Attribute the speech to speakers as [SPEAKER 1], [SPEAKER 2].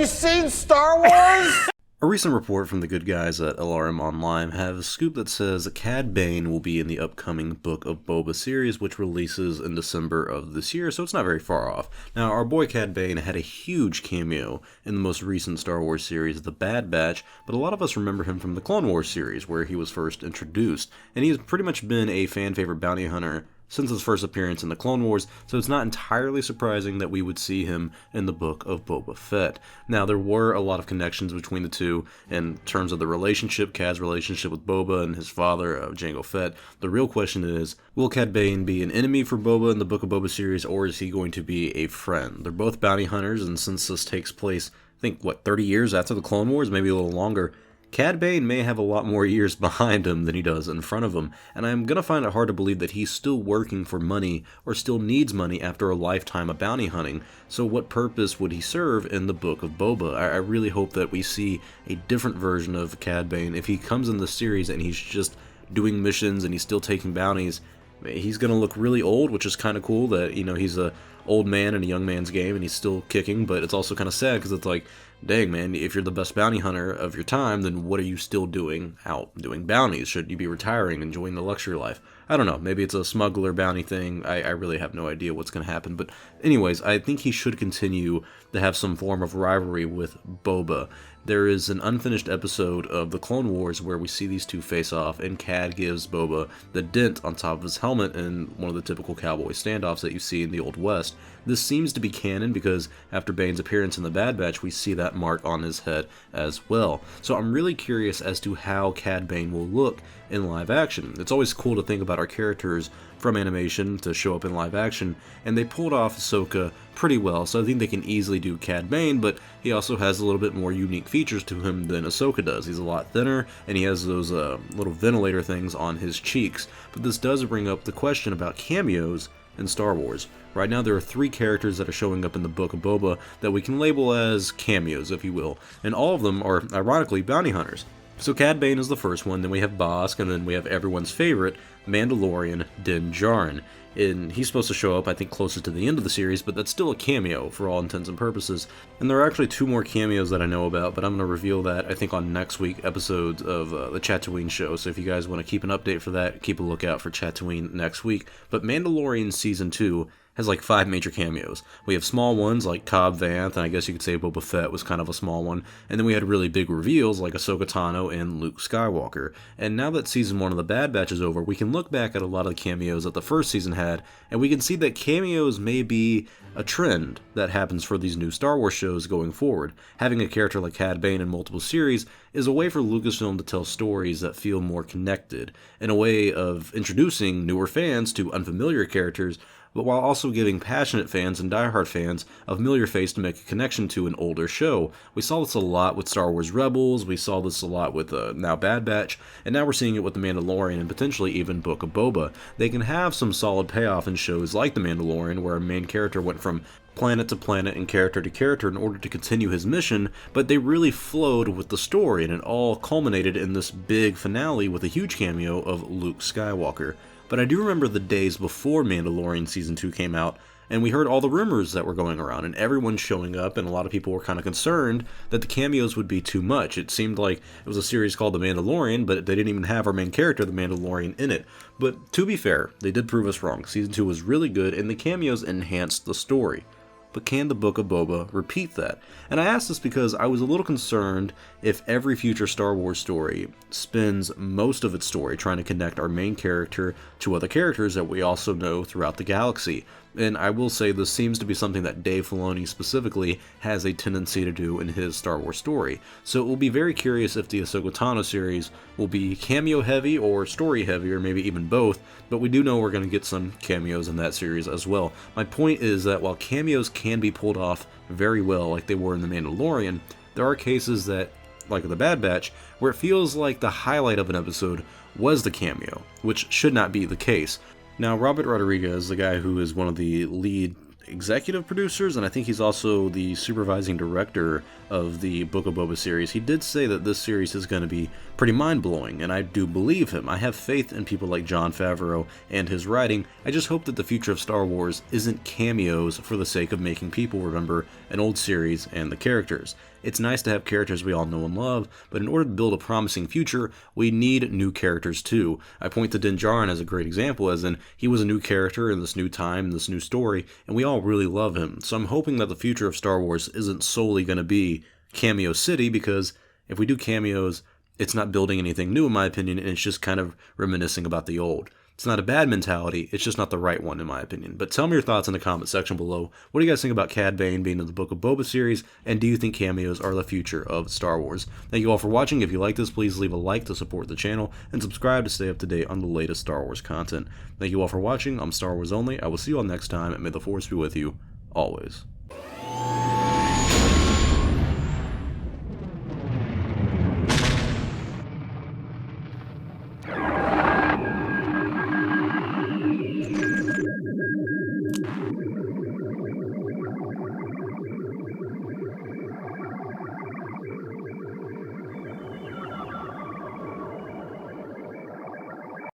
[SPEAKER 1] you seen Star Wars?
[SPEAKER 2] A recent report from the good guys at LRMonline have a scoop that says Cad Bane will be in the upcoming Book of Boba series, which releases in December of this year, so it's not very far off. Now, our boy Cad Bane had a huge cameo in the most recent Star Wars series, The Bad Batch, but a lot of us remember him from the Clone Wars series, where he was first introduced, and he has pretty much been a fan-favorite bounty hunter since his first appearance in the Clone Wars, so it's not entirely surprising that we would see him in the Book of Boba Fett. Now, there were a lot of connections between the two in terms of the relationship, Cad's relationship with Boba and his father, Jango Fett. The real question is, will Cad Bane be an enemy for Boba in the Book of Boba series, or is he going to be a friend? They're both bounty hunters, and since this takes place, I think, 30 years after the Clone Wars, maybe a little longer, Cad Bane may have a lot more years behind him than he does in front of him, and I'm gonna find it hard to believe that he's still working for money or still needs money after a lifetime of bounty hunting. So what purpose would he serve in the Book of Boba? I really hope that we see a different version of Cad Bane. If he comes in the series and he's just doing missions and he's still taking bounties, he's gonna look really old, which is kind of cool that, he's a old man in a young man's game and he's still kicking, but it's also kind of sad because it's like, dang man, if you're the best bounty hunter of your time, then what are you still doing out doing bounties? Should you be retiring, enjoying the luxury life? I don't know, maybe it's a smuggler bounty thing, I really have no idea what's going to happen, but anyways, I think he should continue to have some form of rivalry with Boba. There is an unfinished episode of the Clone Wars where we see these two face off, and Cad gives Boba the dent on top of his helmet in one of the typical cowboy standoffs that you see in the Old West. This seems to be canon because after Bane's appearance in The Bad Batch, we see that mark on his head as well. So I'm really curious as to how Cad Bane will look in live action. It's always cool to think about our characters from animation to show up in live action, and they pulled off Ahsoka pretty well, so I think they can easily do Cad Bane, but he also has a little bit more unique features to him than Ahsoka does. He's a lot thinner, and he has those little ventilator things on his cheeks. But this does bring up the question about cameos in Star Wars. Right now there are 3 characters that are showing up in the Book of Boba that we can label as cameos, if you will, and all of them are, ironically, bounty hunters. So Cad Bane is the first one, then we have Bossk, and then we have everyone's favorite, Mandalorian Din Djarin. And he's supposed to show up, I think, closer to the end of the series, but that's still a cameo for all intents and purposes. And there are actually 2 more cameos that I know about, but I'm going to reveal that, I think, on next week's episodes of the Tatooine show. So if you guys want to keep an update for that, keep a lookout for Tatooine next week. But Mandalorian Season 2 has like 5 major cameos. We have small ones like Cobb Vanth, and I guess you could say Boba Fett was kind of a small one, and then we had really big reveals like Ahsoka Tano and Luke Skywalker. And now that Season 1 of The Bad Batch is over, we can look back at a lot of the cameos that the first season had, and we can see that cameos may be a trend that happens for these new Star Wars shows going forward. Having a character like Cad Bane in multiple series is a way for Lucasfilm to tell stories that feel more connected, in a way of introducing newer fans to unfamiliar characters, but while also giving passionate fans and diehard fans a familiar face to make a connection to an older show. We saw this a lot with Star Wars Rebels, we saw this a lot with now Bad Batch, and now we're seeing it with The Mandalorian and potentially even Book of Boba. They can have some solid payoff in shows like The Mandalorian, where a main character went from planet to planet and character to character in order to continue his mission, but they really flowed with the story, and it all culminated in this big finale with a huge cameo of Luke Skywalker. But I do remember the days before Mandalorian Season 2 came out, and we heard all the rumors that were going around, and everyone showing up, and a lot of people were kind of concerned that the cameos would be too much. It seemed like it was a series called The Mandalorian, but they didn't even have our main character, the Mandalorian, in it. But to be fair, they did prove us wrong. Season 2 was really good, and the cameos enhanced the story. But can the Book of Boba repeat that? And I ask this because I was a little concerned if every future Star Wars story spends most of its story trying to connect our main character to other characters that we also know throughout the galaxy. And I will say this seems to be something that Dave Filoni specifically has a tendency to do in his Star Wars story. So it will be very curious if the Ahsoka Tano series will be cameo heavy or story heavy, or maybe even both, but we do know we're going to get some cameos in that series as well. My point is that while cameos can be pulled off very well like they were in The Mandalorian, there are cases that, like The Bad Batch, where it feels like the highlight of an episode was the cameo, which should not be the case. Now, Robert Rodriguez, the guy who is one of the lead executive producers, and I think he's also the supervising director of the Book of Boba series, he did say that this series is going to be pretty mind-blowing, and I do believe him. I have faith in people like Jon Favreau and his writing. I just hope that the future of Star Wars isn't cameos for the sake of making people remember an old series and the characters. It's nice to have characters we all know and love, but in order to build a promising future, we need new characters too. I point to Din Djarin as a great example, as in he was a new character in this new time, this new story, and we all really love him. So I'm hoping that the future of Star Wars isn't solely going to be Cameo City, because if we do cameos, it's not building anything new in my opinion, and it's just kind of reminiscing about the old. It's not a bad mentality, it's just not the right one in my opinion. But tell me your thoughts in the comment section below. What do you guys think about Cad Bane being in the Book of Boba series, and do you think cameos are the future of Star Wars? Thank you all for watching. If you like this, please leave a like to support the channel, and subscribe to stay up to date on the latest Star Wars content. Thank you all for watching. I'm Star Wars Only. I will see you all next time, and may the Force be with you, always.